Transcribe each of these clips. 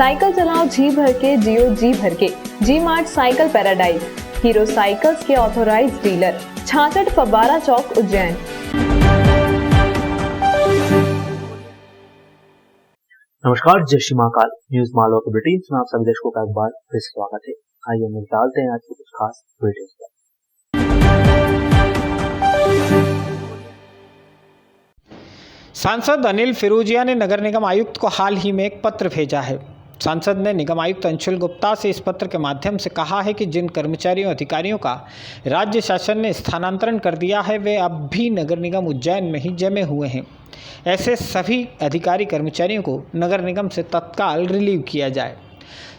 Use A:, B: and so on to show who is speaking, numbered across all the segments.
A: Cycle चलाओ जी भर के, जियो जी भर के। G mart cycle paradise, Hero cycles के ऑथोराइज्ड डीलर, 66 फब्बारा चौक, उज्जैन।
B: नमस्कार, जय श्री महाकाल। न्यूज मालवा के बुलेटिन में आप सभी दर्शकों का एक बार फिर स्वागत है। आइए हम डालते हैं आज की कुछ खास बुलेटिन पर।
C: सांसद अनिल फिरोजिया ने नगर निगम आयुक्त को हाल ही में एक पत्र भेजा है। सांसद ने निगम आयुक्त अंशुल गुप्ता से इस पत्र के माध्यम से कहा है कि जिन कर्मचारियों अधिकारियों का राज्य शासन ने स्थानांतरण कर दिया है वे अब भी नगर निगम उज्जैन में ही जमे हुए हैं। ऐसे सभी अधिकारी कर्मचारियों को नगर निगम से तत्काल रिलीव किया जाए।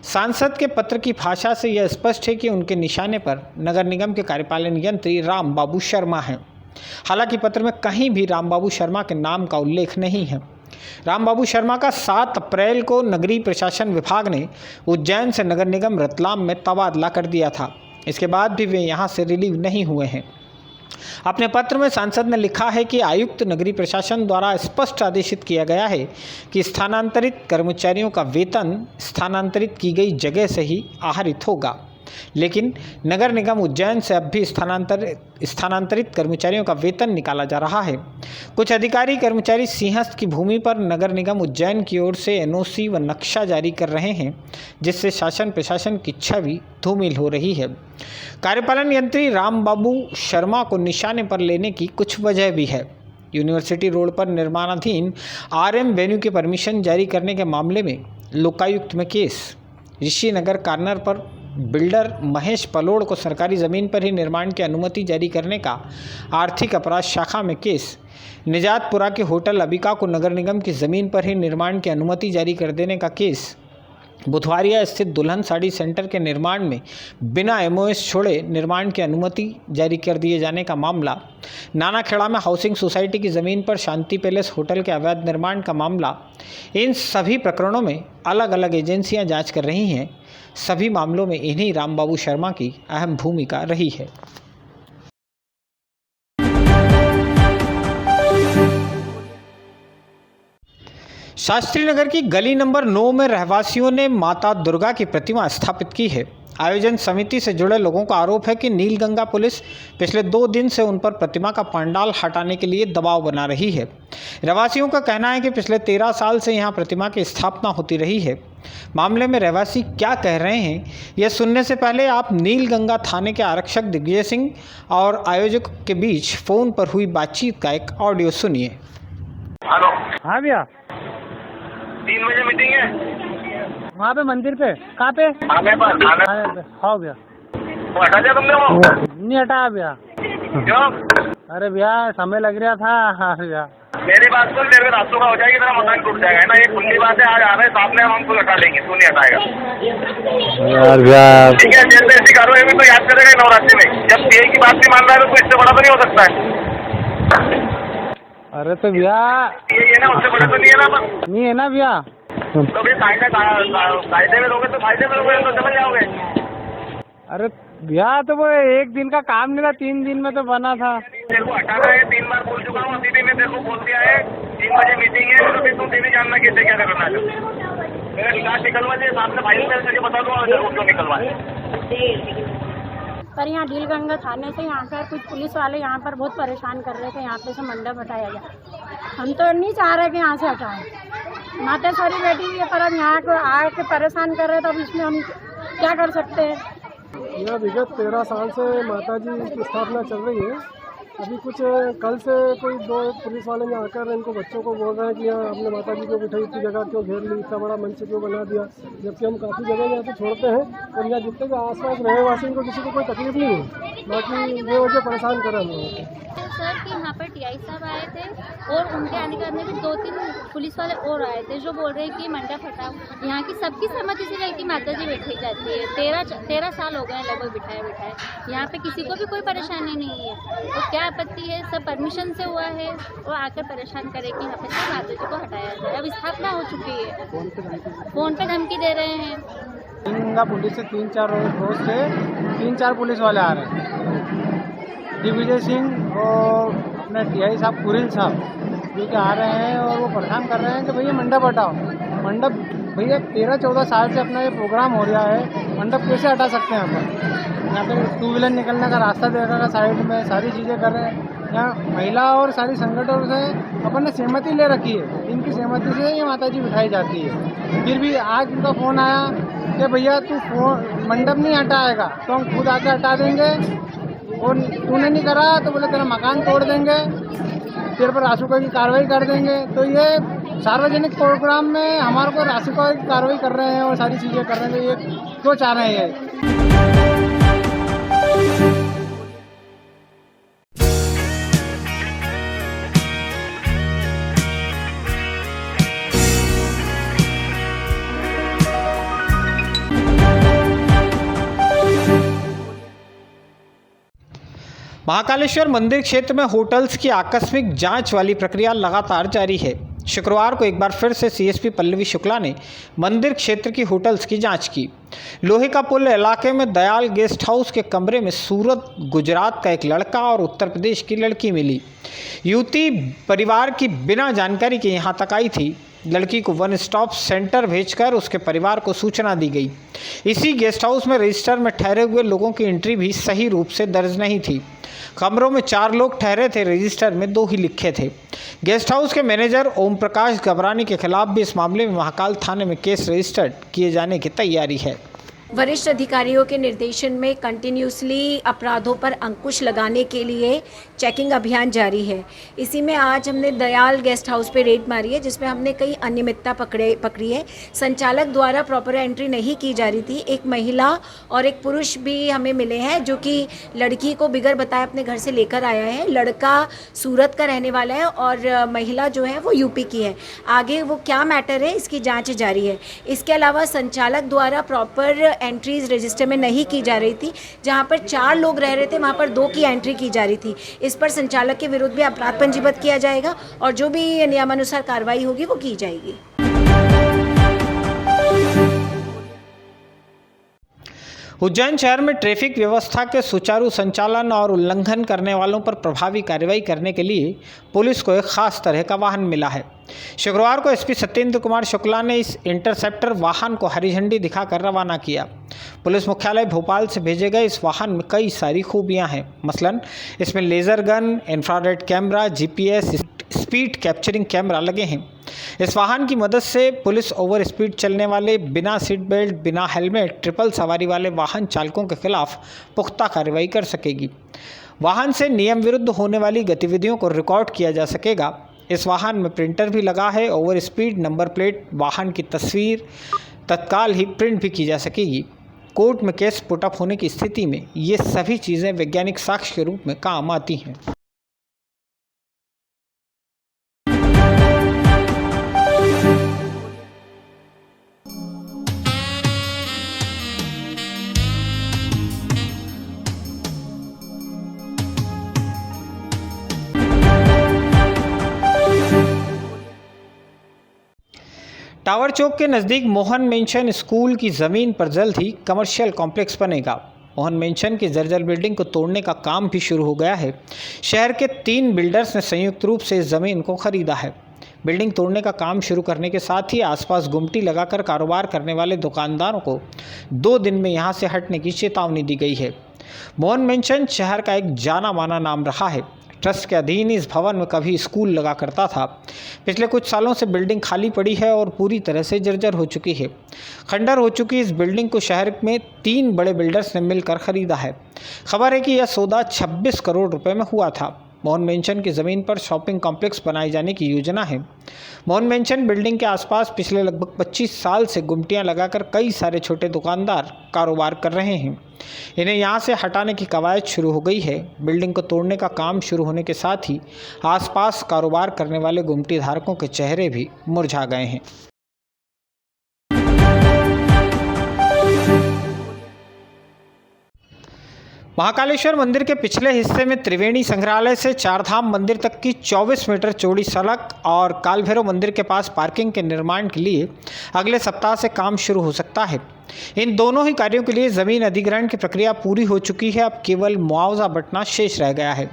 C: सांसद के पत्र की भाषा से यह स्पष्ट है कि उनके निशाने पर नगर निगम के कार्यपालन यंत्री राम बाबू शर्मा हैं। हालांकि पत्र में कहीं भी राम बाबू शर्मा के नाम का उल्लेख नहीं है। राम बाबू शर्मा का 7 अप्रैल को नगरीय प्रशासन विभाग ने उज्जैन से नगर निगम रतलाम में तबादला कर दिया था। इसके बाद भी वे यहां से रिलीव नहीं हुए हैं। अपने पत्र में सांसद ने लिखा है कि आयुक्त नगरीय प्रशासन द्वारा स्पष्ट आदेशित किया गया है कि स्थानांतरित कर्मचारियों का वेतन स्थानांतरित की गई जगह से ही आहरित होगा, लेकिन नगर निगम उज्जैन से अब भी स्थानांतरित कर्मचारियों का वेतन निकाला जा रहा है। कुछ अधिकारी कर्मचारी सिंहस्थ की भूमि पर नगर निगम उज्जैन की ओर से एनओसी व नक्शा जारी कर रहे हैं, जिससे शासन प्रशासन की छवि धूमिल हो रही है। कार्यपालन यंत्री राम बाबू शर्मा को निशाने पर लेने की कुछ वजह भी है। यूनिवर्सिटी रोड पर निर्माणाधीन RM वेन्यू के परमिशन जारी करने के मामले में लोकायुक्त में केस, ऋषिनगर कॉर्नर पर बिल्डर महेश पलोड़ को सरकारी ज़मीन पर ही निर्माण की अनुमति जारी करने का आर्थिक अपराध शाखा में केस, निजातपुरा के होटल अबिका को नगर निगम की ज़मीन पर ही निर्माण की अनुमति जारी कर देने का केस, बुधवारिया स्थित दुल्हन साड़ी सेंटर के निर्माण में बिना MOS छोड़े निर्माण की अनुमति जारी कर दिए जाने का मामला, नानाखेड़ा में हाउसिंग सोसाइटी की ज़मीन पर शांति पैलेस होटल के अवैध निर्माण का मामला। इन सभी प्रकरणों में अलग अलग एजेंसियां जांच कर रही हैं। सभी मामलों में इन्हीं राम बाबू शर्मा की अहम भूमिका रही है। शास्त्री नगर की गली नंबर 9 में रहवासियों ने माता दुर्गा की प्रतिमा स्थापित की है। आयोजन समिति से जुड़े लोगों का आरोप है कि नीलगंगा पुलिस पिछले 2 दिन से उन पर प्रतिमा का पंडाल हटाने के लिए दबाव बना रही है। रहवासियों का कहना है कि पिछले 13 साल से यहां प्रतिमा की स्थापना होती रही है। मामले में रहवासी क्या कह रहे हैं, यह सुनने से पहले आप नीलगंगा थाने के आरक्षक दिग्विजय सिंह और आयोजक के बीच फ़ोन पर हुई बातचीत का एक ऑडियो सुनिए।
D: हेलो।
E: हाँ भैया,
D: 3 बजे मीटिंग है
E: वहाँ पे मंदिर पे। कहाँ पे?
D: आने पर आने
E: पे। हाँ भैया।
D: वो हटा दिया तुमने? वो
E: नहीं हटाया भैया।
D: क्यों?
E: अरे भैया समय लग रहा था। हाँ भैया,
D: मेरी बात सुन, तेरे रास्तों का हो जाएगी, तेरा मकान टूट जाएगा, है ना? ये खुली बात है। आज आ रहे साथ में हम हटा लेंगे, तू नहीं हटाएगा
E: यार भैया।
D: ठीक है, जैसे ऐसी कार्रवाई में तो याद करेगा नवरात्रि में। जब CI की बात नहीं मान रहा है तो इससे बड़ा तो नहीं हो सकता है।
E: अरे तो भैया
D: ये है ना, उससे बड़ा तो नहीं है ना?
E: नहीं है ना भैया।
D: तो फिर कायदे में लोगे तो फायदे में लोगे तो समझ जाओगे।
E: अरे भैया तो वो 1 दिन का काम नहीं था, 3 दिन में तो बना था।
D: तेरे को हटाना है, 3 बार बोल चुका हूँ। अभी भी मैं तेरे को बोल दिया है 3 बजे मीटिंग है, तो फिर तू भी जानना कैसे क्या करना है। मेरा निकाल निकलवा दे, साथ में फाइल करके बता दूंगा उसको निकलवा दे।
F: पर यहाँ नीलगंगा थाने से यहाँ पर कुछ पुलिस वाले यहाँ पर बहुत परेशान कर रहे थे, यहाँ पे से मंडप हटाया जाए। हम तो नहीं चाह रहे कि यहाँ से हटाएं। मातेश्वरी बेटी हुई है, पर अब यहाँ को आके परेशान कर रहे हैं, तो अब इसमें हम क्या कर सकते हैं।
G: यह विगत 13 साल से माता जी की स्थापना चल रही है। अभी कुछ कल से कोई 2 पुलिस वाले में आकर इनको बच्चों को बोल रहे हैं कि यहाँ अपने माता जी को बिठाई, इतनी जगह क्यों घेर ली, इतना बड़ा मंच क्यों बना दिया, जबकि हम काफ़ी जगह यहाँ पे छोड़ते हैं और यहाँ जितने भी आसपास रहवासी को किसी को कोई तकलीफ नहीं है, बाकी वो वजह परेशान करें हम लोगों को।
F: सर कि यहाँ पर TI साहब आए थे और उनके आने के बाद में भी 2-3 पुलिस वाले और आए थे जो बोल रहे हैं कि मंडप हटाओ। यहाँ की सबकी सहमति से रहती माता जी बैठी जाती है। 13 साल हो गए लगभग बिठाए। यहाँ पे किसी को भी कोई परेशानी नहीं है, तो क्या आपत्ति है? सब परमिशन से हुआ है, वो आकर परेशान करे कि यहाँ पे माता जी को हटाया जाए। अब स्थापना हो चुकी है, फ़ोन पे धमकी दे रहे हैं।
E: नीलगंगा पुलिस से 3-4 रोज से 3-4 पुलिस वाले आ रहे हैं। दिग्विजय सिंह और अपने TI साहब कुरिल साहब जो कि आ रहे हैं और वो परेशान कर रहे हैं कि भैया मंडप हटाओ। मंडप भैया 13-14 साल से अपना ये प्रोग्राम हो रहा है, मंडप कैसे हटा सकते हैं अपन? यहाँ पे 2 व्हीलर निकलने का रास्ता दे रखा है साइड में, सारी चीज़ें कर रहे हैं। यहाँ महिला और सारी संगठनों से अपन ने सहमति ले रखी है, इनकी सहमति से ये माता जी बिठाई जाती है। फिर भी आज उनका फ़ोन आया कि भैया तू मंडप नहीं हटाएगा तो हम खुद आके हटा देंगे, और तूने नहीं करा तो बोले तेरा मकान तोड़ देंगे, तेरे पर रासुका की कार्रवाई कर देंगे। तो ये सार्वजनिक प्रोग्राम में हमारे को रासुका की कार्रवाई कर रहे हैं और सारी चीज़ें कर रहे हैं। ये क्यों चाह रहे हैं ये?
C: महाकालेश्वर मंदिर क्षेत्र में होटल्स की आकस्मिक जांच वाली प्रक्रिया लगातार जारी है। शुक्रवार को एक बार फिर से सीएसपी पल्लवी शुक्ला ने मंदिर क्षेत्र की होटल्स की जांच की। लोहे का पुल इलाके में दयाल गेस्ट हाउस के कमरे में सूरत, गुजरात का एक लड़का और उत्तर प्रदेश की लड़की मिली। युवती परिवार की बिना जानकारी के यहाँ तक आई थी। लड़की को वन स्टॉप सेंटर भेजकर उसके परिवार को सूचना दी गई। इसी गेस्ट हाउस में रजिस्टर में ठहरे हुए लोगों की एंट्री भी सही रूप से दर्ज नहीं थी। कमरों में 4 लोग ठहरे थे, रजिस्टर में 2 ही लिखे थे। गेस्ट हाउस के मैनेजर ओम प्रकाश घबरानी के खिलाफ भी इस मामले में महाकाल थाने में केस रजिस्टर्ड किए जाने की तैयारी है।
H: वरिष्ठ अधिकारियों के निर्देशन में कंटिन्यूसली अपराधों पर अंकुश लगाने के लिए चेकिंग अभियान जारी है। इसी में आज हमने दयाल गेस्ट हाउस पे रेड मारी है, जिसमें हमने कई अनियमितता पकड़ी है। संचालक द्वारा प्रॉपर एंट्री नहीं की जा रही थी। एक महिला और एक पुरुष भी हमें मिले हैं, जो कि लड़की को बिगर बताए अपने घर से लेकर आया है। लड़का सूरत का रहने वाला है और महिला जो है वो यूपी की है। आगे वो क्या मैटर है, इसकी जाँच जारी है। इसके अलावा संचालक द्वारा प्रॉपर एंट्रीज रजिस्टर में नहीं की जा रही थी। जहां पर 4 लोग रह रहे थे, वहां पर 2 की एंट्री की जा रही थी। इस पर संचालक के विरुद्ध भी अपराध पंजीबद्ध किया जाएगा और जो भी नियमानुसार कार्रवाई होगी वो की जाएगी।
C: उज्जैन शहर में ट्रैफिक व्यवस्था के सुचारू संचालन और उल्लंघन करने वालों पर प्रभावी कार्रवाई करने के लिए पुलिस को एक खास तरह का वाहन मिला है। शुक्रवार को एसपी सत्येंद्र कुमार शुक्ला ने इस इंटरसेप्टर वाहन को हरी झंडी दिखाकर रवाना किया। पुलिस मुख्यालय भोपाल से भेजे गए इस वाहन में कई सारी खूबियां हैं। मसलन इसमें laser gun, infrared camera, GPS, speed capturing camera लगे हैं। इस वाहन की मदद से पुलिस ओवर स्पीड चलने वाले, बिना सीट बेल्ट, बिना हेलमेट, ट्रिपल सवारी वाले वाहन चालकों के खिलाफ पुख्ता कार्रवाई कर सकेगी। वाहन से नियम विरुद्ध होने वाली गतिविधियों को रिकॉर्ड किया जा सकेगा। इस वाहन में प्रिंटर भी लगा है। ओवर स्पीड नंबर प्लेट, वाहन की तस्वीर तत्काल ही प्रिंट भी की जा सकेगी। कोर्ट में केस पुटअप होने की स्थिति में ये सभी चीज़ें वैज्ञानिक साक्ष्य के रूप में काम आती हैं। टावर चौक के नज़दीक मोहन मेंशन स्कूल की ज़मीन पर जल्द ही कमर्शियल कॉम्प्लेक्स बनेगा। मोहन मेंशन की जर्जर बिल्डिंग को तोड़ने का काम भी शुरू हो गया है। शहर के 3 बिल्डर्स ने संयुक्त रूप से इस ज़मीन को खरीदा है। बिल्डिंग तोड़ने का काम शुरू करने के साथ ही आसपास गुमटी लगाकर कारोबार करने वाले दुकानदारों को 2 दिन में यहां से हटने की चेतावनी दी गई है। मोहन मेंशन शहर का एक जाना माना नाम रहा है। ट्रस्ट के अधीन इस भवन में कभी स्कूल लगा करता था। पिछले कुछ सालों से बिल्डिंग खाली पड़ी है और पूरी तरह से जर्जर हो चुकी है। खंडर हो चुकी इस बिल्डिंग को शहर में 3 बड़े बिल्डर्स ने मिलकर खरीदा है। खबर है कि यह सौदा 26 करोड़ रुपए में हुआ था। मोहन मेंशन की ज़मीन पर शॉपिंग कॉम्प्लेक्स बनाए जाने की योजना है। मोहन मेंशन बिल्डिंग के आसपास पिछले लगभग 25 साल से गुमटियां लगाकर कई सारे छोटे दुकानदार कारोबार कर रहे हैं। इन्हें यहां से हटाने की कवायद शुरू हो गई है। बिल्डिंग को तोड़ने का काम शुरू होने के साथ ही आसपास कारोबार करने वाले गुमटी धारकों के चेहरे भी मुरझा गए हैं। महाकालेश्वर मंदिर के पिछले हिस्से में त्रिवेणी संग्रहालय से चारधाम मंदिर तक की 24 मीटर चौड़ी सड़क और काल भैरव मंदिर के पास पार्किंग के निर्माण के लिए अगले सप्ताह से काम शुरू हो सकता है। इन दोनों ही कार्यों के लिए ज़मीन अधिग्रहण की प्रक्रिया पूरी हो चुकी है। अब केवल मुआवजा बंटना शेष रह गया है।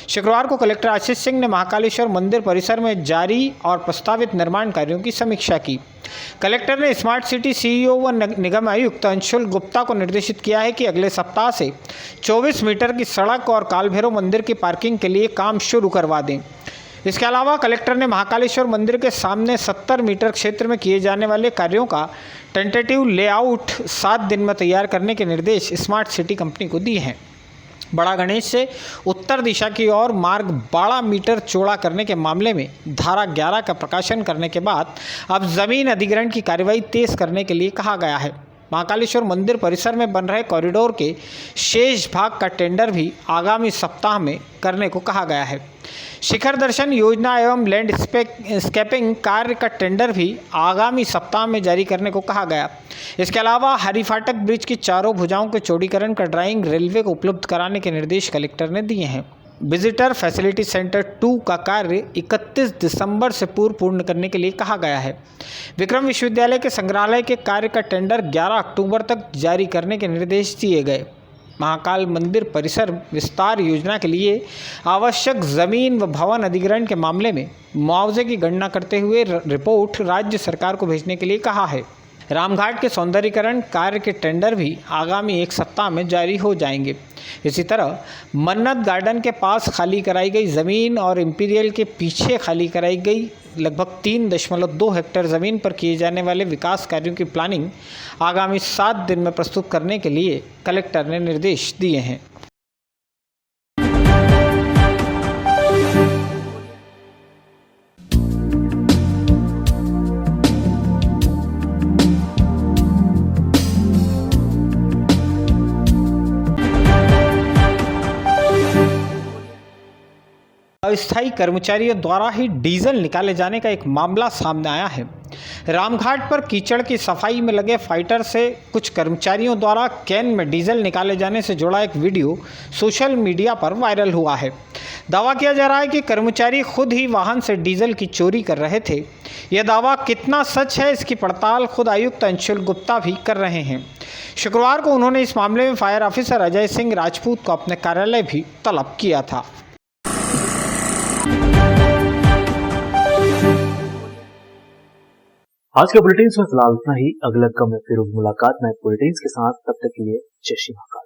C: शुक्रवार को कलेक्टर आशीष सिंह ने महाकालेश्वर मंदिर परिसर में जारी और प्रस्तावित निर्माण कार्यों की समीक्षा की। कलेक्टर ने स्मार्ट सिटी सीईओ व निगम आयुक्त अंशुल गुप्ता को निर्देशित किया है कि अगले सप्ताह से 24 मीटर की सड़क और कालभैरव मंदिर की पार्किंग के लिए काम शुरू करवा दें। इसके अलावा कलेक्टर ने महाकालेश्वर मंदिर के सामने 70 मीटर क्षेत्र में किए जाने वाले कार्यों का टेंटेटिव लेआउट 7 दिन में तैयार करने के निर्देश स्मार्ट सिटी कंपनी को दिए हैं। बड़ा गणेश से उत्तर दिशा की ओर मार्ग 12 मीटर चौड़ा करने के मामले में धारा 11 का प्रकाशन करने के बाद अब जमीन अधिग्रहण की कार्यवाही तेज करने के लिए कहा गया है। महाकालेश्वर मंदिर परिसर में बन रहे कॉरिडोर के शेष भाग का टेंडर भी आगामी सप्ताह में करने को कहा गया है। शिखर दर्शन योजना एवं लैंडस्केपिंग कार्य का टेंडर भी आगामी सप्ताह में जारी करने को कहा गया। इसके अलावा हरिफाटक ब्रिज की चारों भुजाओं के चौड़ीकरण का ड्राइंग रेलवे को उपलब्ध कराने के निर्देश कलेक्टर ने दिए हैं। विजिटर फैसिलिटी सेंटर 2 का कार्य 31 दिसंबर से पूर्ण करने के लिए कहा गया है। विक्रम विश्वविद्यालय के संग्रहालय के कार्य का टेंडर 11 अक्टूबर तक जारी करने के निर्देश दिए गए। महाकाल मंदिर परिसर विस्तार योजना के लिए आवश्यक जमीन व भवन अधिग्रहण के मामले में मुआवजे की गणना करते हुए रिपोर्ट राज्य सरकार को भेजने के लिए कहा है। रामघाट के सौंदर्यीकरण कार्य के टेंडर भी आगामी एक सप्ताह में जारी हो जाएंगे। इसी तरह मन्नत गार्डन के पास खाली कराई गई ज़मीन और इंपीरियल के पीछे खाली कराई गई लगभग 3.2 हेक्टेयर ज़मीन पर किए जाने वाले विकास कार्यों की प्लानिंग आगामी 7 दिन में प्रस्तुत करने के लिए कलेक्टर ने निर्देश दिए हैं। अस्थायी कर्मचारियों द्वारा ही डीजल निकाले जाने का एक मामला सामने आया है। रामघाट पर कीचड़ की सफाई में लगे फाइटर से कुछ कर्मचारियों द्वारा कैन में डीजल निकाले जाने से जुड़ा एक वीडियो सोशल मीडिया पर वायरल हुआ है। दावा किया जा रहा है कि कर्मचारी खुद ही वाहन से डीजल की चोरी कर रहे थे। यह दावा कितना सच है, इसकी पड़ताल खुद आयुक्त अंशुल गुप्ता भी कर रहे हैं। शुक्रवार को उन्होंने इस मामले में फायर ऑफिसर अजय सिंह राजपूत को अपने कार्यालय भी तलब किया था।
B: आज के बुलेटिन में फिलहाल इतना ही। अगले क्रम में फिर मुलाकात नए बुलेटिन के साथ, तब तक के लिए जय श्री महाकाल।